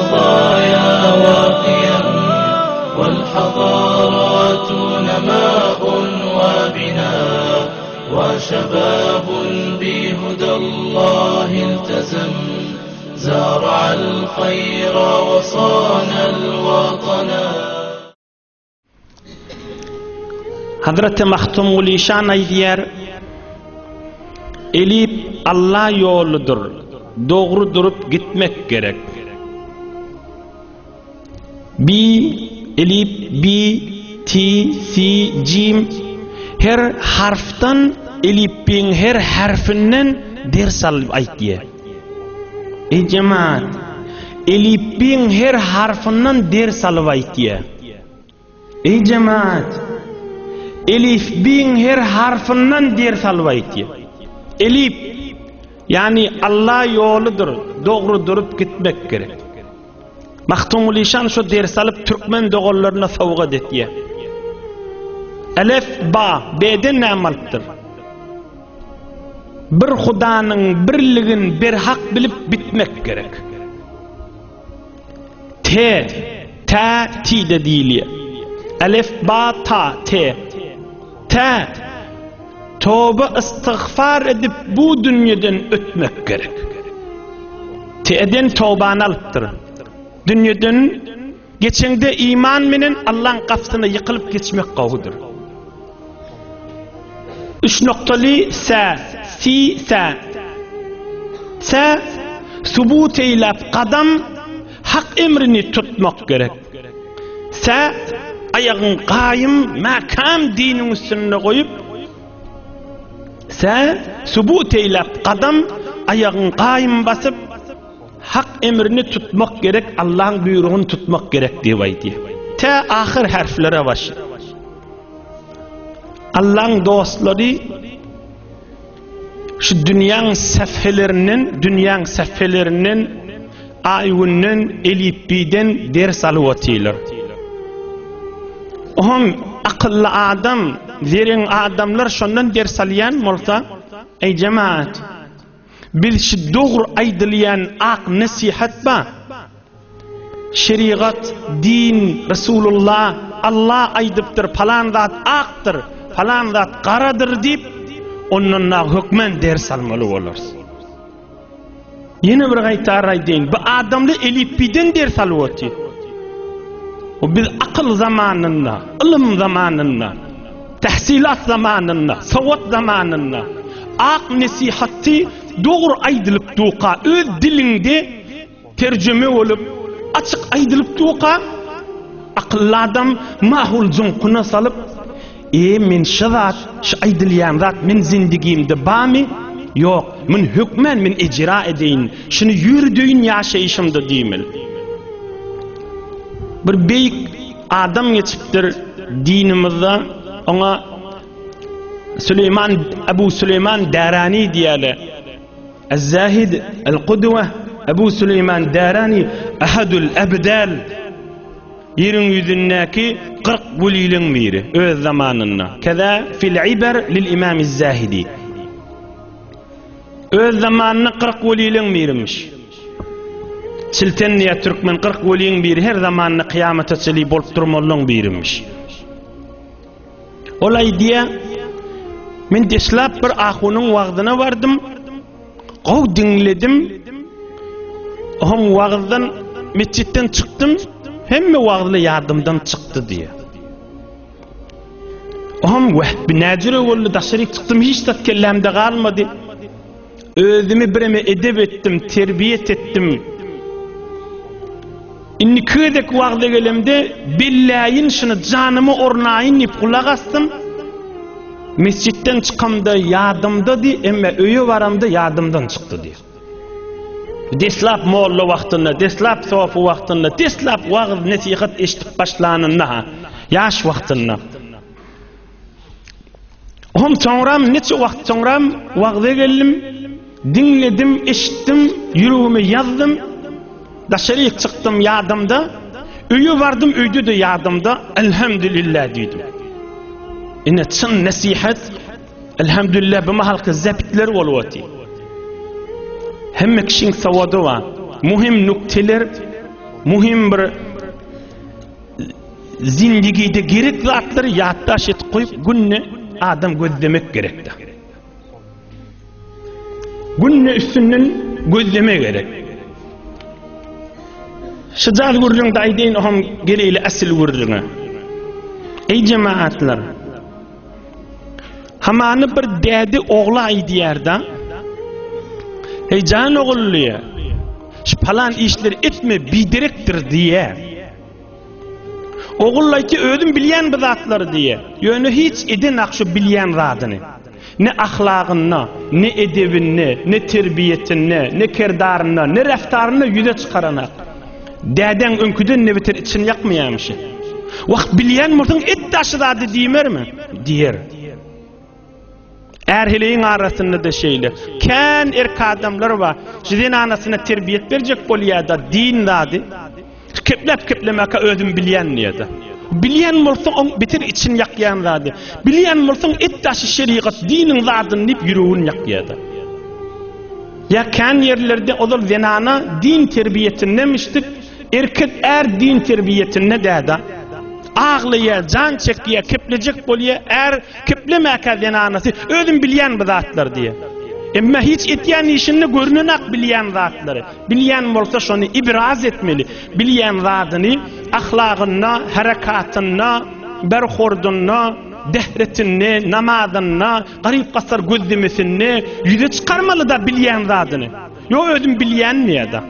قضايا وقيم، والحضارات نماء وبناء، وشباب بهدى الله التزم، زارع الخير وصان الوطن. Hazreti Mahtumul İşan aydiyer, elip Allah yoludur, doğru durup gitmek gerek. Bi, elip, bi, ti, si, cim, her harftan, elipin her harfinden ders alıp aydiyer. Ey cemaat, elipin her harfinden ders alıp aydiyer. Ey cemaat, elif bin her harfinden ders alıp aydiyer. Elif, yani Allah yoludur, doğru durup gitmek gerek. Mahtumul İşan şu ders alıp Türkmen doğullarına savgat etdiye. Elif, ba, b'den nämalıptır? Bir Hudanın birligin bir hak bilip bitmek gerek. T, ta, ti de deyiliye. Elif, ba, ta, te. Ta, tövbe istiğfar edip bu dünyadan ötmek gerek. T'den tövbani alıptır. Dünyadan geçende iman menen Allah'ın kapısına yıkılıp geçmek kavudur. 3 noktalı sa, si, sa. Sa, subut eylep kadam, hak emrini tutmak gerek. Sa, ayağın qayım, makam dinin üstüne koyup, sa, subut eylep kadam, ayağın qayım basıp, hak emrini tutmak gerek, Allah'ın buyruğunu tutmak gerek diye aydiye. Ta ahir harflere başlar. Allah'ın dostları şu dünyanın sefhelerinin ayunun elipiden ders alıvatıylar. Ohum akıllı adam, zerin adamlar şundan ders alayan olsa, ey cemaat, biz şu doğru aydılayan ak nasihat ba, şeriat, din, Resulullah, Allah aydıptır, falan zat aktır, falan zat karadır deyip, onunla hükmen ders almalı oluruz. Yine bir gaytar aydeyin, bu adamlı elipiden ders alıvatı. O biz akıl zamanında, ilim zamanında, tahsilat zamanında, savat zamanında, ak nasihatı doğru aydılıp duqa, öz dilinde tercüme olup, açık aydılıp duqa, akıllı adam mahul zunkuna salıp, men şazat, şu aydılayan zat, men zindigimde bami, yok, men hükmen, men icra edeyin, şunu yürüdüğün yaşayışımda deyimil. Bir beyik adam geçiptir dinimizde, ona Ebu Süleyman Darani diyale, El-Zahid, El-Qudve, Ebu Süleyman Darani, Ahadul Ebdal, yerin yüzündeki 40 velilerin biri, öz zamanında. Keza fil iber lil İmam Zahidi. Öz zamanında 40 velilerin biriymiş. Çiltenliye Türkmen 40 velilerin biri, her zamanında kıyamete çeli bolup durmalının biriymiş. Olay diye, men deslap bir ahunun vağdına vardım, qav dinledim, ohum vağdan, mescitten çıktım, hemme vağdlı yardımdan çıktı diye. Ohum vahbi nacire oldu, daşarik çıktım, hiç de kellemde kalmadı. Özümü bireme edep ettim, terbiyet ettim. İnni köydeki vağda gelemde, billahin şunu canımı ornayın ip kulak astım. Mescitten çıkamda yardımda di, emme öyü varamda yardımdan çıktı diye. Deslap moğlu vaxtında, deslap sofu vaxtında, deslap vağız nesihat eşitip başlanında, yaş vaxtında. Ohum çoğram, neçe vaxt çoğram, vağda geldim, dinledim, eşittim, yüreğimi yazdım, daşarıya çıktım yardımda, öyü vardım, öyde de yardımda, elhamdülillah dedim. İnne çın nasihat, elhamdülillah, bu mahalkı zepitler oluvati. Hemme kişinin savadı var, muhim nükteler, muhim bir zindagide gerek zatları yaddaş et koyup günne adam gözlemek gerekti. Günne üstünden gözleme gerek. Şıcaz gurrun daydeyn oham geleyle asil gurruna. Ey cemaatlar, hamanı bir dädi oğla aydiyarda, ey can oğulluya, falan işler etme bidirektir diye, oğullayki ödüm bilyen bir zatları diye, yönü hiç edin akşı bilyen radını. Ne ahlakını, ne edebini, ne terbiyetini, ne kerdarını, ne raftarını yüze çıkarana. Däden önküden ne bitir için yakmayamışı. Vakt bilyen murtun et taşıdadı diyer mi? Diyer. Erheleyin arasında da şeyle. Ken erk adamlar var. Sizin anasına terbiyet verecek bolya da din dadı. Keplep ödüm bilyen niye da. Bilyen murtun bitir için yakyan dadı. Bilyen murtun et taşı şeriat dinin zadını nip yürüğün yakyadı. Ya ken yerlerde olur zenana din terbiyetine miştik. Erkek din terbiyetine däda. Ağlıya, can çekiye, keplecek bolya keplemeka zenanası ödüm bilyen bu zatlar diye. Emma hiç etyen işini görünenak bilyen zatları. Bilyen bolsa şonu ibraz etmeli. Bilyen zatını ahlakına, harekatına, berhorduna, dehretine, namazına, garip kasar gözlemesine yüze çıkarmalı da bilyen zatını. Yo ödüm bilyen niye da?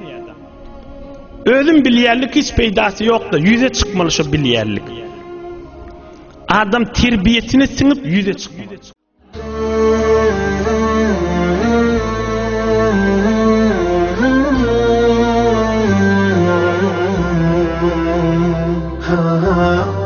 Ödüm bilyerlik hiç peydası yok da yüze çıkmalı şu bilyerlik. Adam terbiyetini sınıp yüze çıkmalı. ha